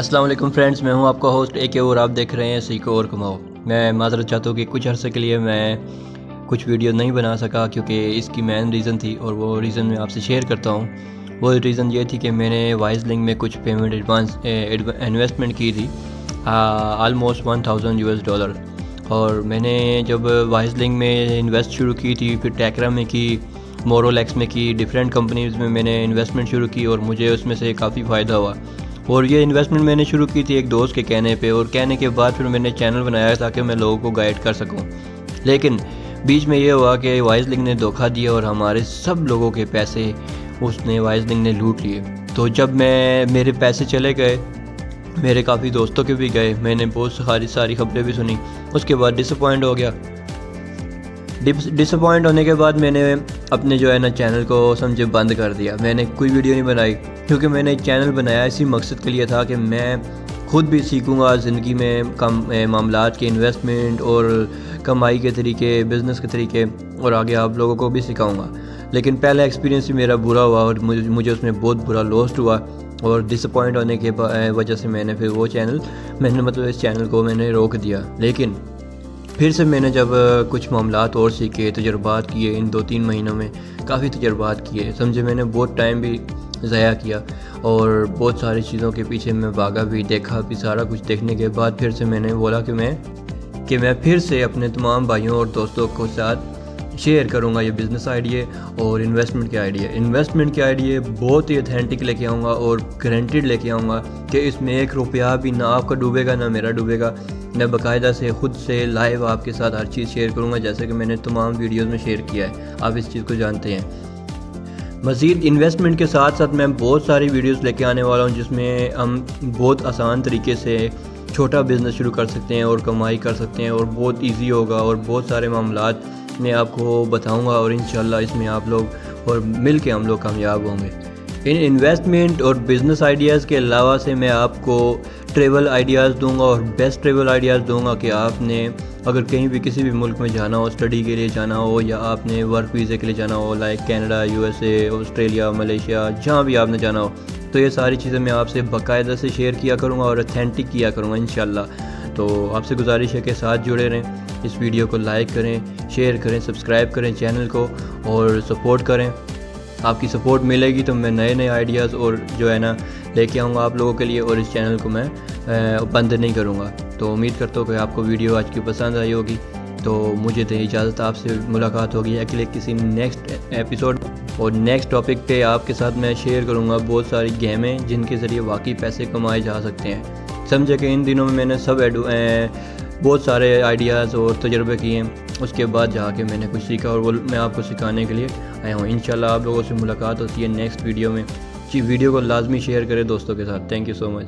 السلام علیکم فرینڈز، میں ہوں آپ کا ہوسٹ اے کے اور آپ دیکھ رہے ہیں سیکھو اور کماؤ۔ میں معذرت چاہتا ہوں کہ کچھ عرصے کے لیے میں کچھ ویڈیو نہیں بنا سکا کیونکہ اس کی مین ریزن تھی، اور وہ ریزن میں آپ سے شیئر کرتا ہوں۔ وہ ریزن یہ تھی کہ میں نے وائز لنک میں کچھ پیمنٹ انویسٹمنٹ کی تھی، آلموسٹ $1000، اور میں نے جب وائز لنک میں انویسٹ شروع کی تھی، پھر ٹیکرا میں کی، مورول ایکس میں کی، ڈیفرینٹ کمپنیز میں نے انویسٹمنٹ شروع کی اور مجھے اس میں سے کافی فائدہ ہوا۔ اور یہ انویسٹمنٹ میں نے شروع کی تھی ایک دوست کے کہنے پہ، اور کہنے کے بعد پھر میں نے چینل بنایا تاکہ میں لوگوں کو گائیڈ کر سکوں۔ لیکن بیچ میں یہ ہوا کہ وائز لنک نے دھوکہ دیا اور ہمارے سب لوگوں کے پیسے اس نے وائز لنک نے لوٹ لیے۔ تو جب میرے پیسے چلے گئے، میرے کافی دوستوں کے بھی گئے، میں نے بہت ساری خبریں بھی سنی، اس کے بعد ڈس اپوائنٹ ہو گیا۔ ڈس اپوائنٹ ہونے کے بعد میں نے اپنے چینل کو سمجھے بند کر دیا۔ میں نے کوئی ویڈیو نہیں بنائی کیونکہ میں نے چینل بنایا اسی مقصد کے لیے تھا کہ میں خود بھی سیکھوں گا زندگی میں معاملات کے انویسٹمنٹ اور کمائی کے طریقے، بزنس کے طریقے، اور آگے آپ لوگوں کو بھی سکھاؤں گا۔ لیکن پہلا ایکسپیرینس ہی میرا برا ہوا اور مجھے اس میں بہت برا لاسٹ ہوا، اور ڈس اپوائنٹ ہونے کی وجہ سے میں نے پھر اس چینل کو میں نے روک دیا۔ لیکن پھر سے میں نے جب کچھ معاملات اور سیکھے، تجربات کیے، ان 2-3 مہینوں میں کافی تجربات کیے، سمجھے میں نے بہت ٹائم بھی ضائع کیا اور بہت ساری چیزوں کے پیچھے میں بھاگا بھی، دیکھا بھی، سارا کچھ دیکھنے کے بعد پھر سے میں نے بولا کہ میں پھر سے اپنے تمام بھائیوں اور دوستوں کے ساتھ شیئر کروں گا یہ بزنس آئیڈیا اور انویسٹمنٹ کے آئیڈیا بہت ہی اتھینٹک لے کے آؤں گا اور گارنٹیڈ لے کے آؤں گا کہ اس میں ایک روپیہ بھی نہ آپ کا ڈوبے گا نہ میرا ڈوبے گا۔ میں باقاعدہ سے خود سے لائیو آپ کے ساتھ ہر چیز شیئر کروں گا، جیسے کہ میں نے تمام ویڈیوز میں شیئر کیا ہے، آپ اس چیز کو جانتے ہیں۔ مزید انویسٹمنٹ کے ساتھ ساتھ میں بہت ساری ویڈیوز لے کے آنے والا ہوں جس میں ہم بہت آسان طریقے سے چھوٹا بزنس شروع کر سکتے ہیں اور کمائی کر سکتے ہیں، اور بہت ایزی ہوگا، اور بہت سارے معاملات میں آپ کو بتاؤں گا، اور انشاءاللہ اس میں آپ لوگ اور مل کے ہم لوگ کامیاب ہوں گے۔ ان انویسٹمنٹ اور بزنس آئیڈیاز کے علاوہ سے میں آپ کو ٹریول آئیڈیاز دوں گا، اور بیسٹ ٹریول آئیڈیاز دوں گا کہ آپ نے اگر کہیں بھی کسی بھی ملک میں جانا ہو، اسٹڈی کے لیے جانا ہو، یا آپ نے ورک ویزے کے لیے جانا ہو، like Canada, USA، Australia, Malaysia, جہاں بھی آپ نے جانا ہو، تو یہ ساری چیزیں میں آپ سے باقاعدہ سے شیئر کیا کروں گا اور اتھینٹک کیا کروں گا انشاءاللہ۔ تو آپ سے گزارش ہے کہ ساتھ جڑے رہیں، اس ویڈیو کو لائک کریں، شیئر کریں، سبسکرائب کریں چینل کو، اور سپورٹ کریں۔ آپ کی سپورٹ ملے گی تو میں نئے آئیڈیاز اور لے کے آؤں گا آپ لوگوں کے لیے، اور اس چینل کو میں بند نہیں کروں گا۔ تو امید کرتا ہوں کہ آپ کو ویڈیو آج کی پسند آئی ہوگی، تو مجھے دیں اجازت، آپ سے ملاقات ہوگی اگلے کسی نیکسٹ ایپیسوڈ اور نیکسٹ ٹاپک پہ آپ کے ساتھ میں شیئر کروں گا بہت ساری گیمیں جن کے ذریعے واقعی پیسے کمائے جا سکتے ہیں۔ سمجھے کہ ان دنوں میں نے بہت سارے آئیڈیاز اور تجربے کیے ہیں، اس کے بعد جا کے میں نے کچھ سیکھا، اور وہ میں آپ کو سکھانے کے لیے آیا ہوں۔ انشاءاللہ آپ لوگوں سے ملاقات ہوتی ہے نیکسٹ ویڈیو میں۔ ویڈیو کو لازمی شیئر کریں دوستوں کے ساتھ۔ Thank you so much.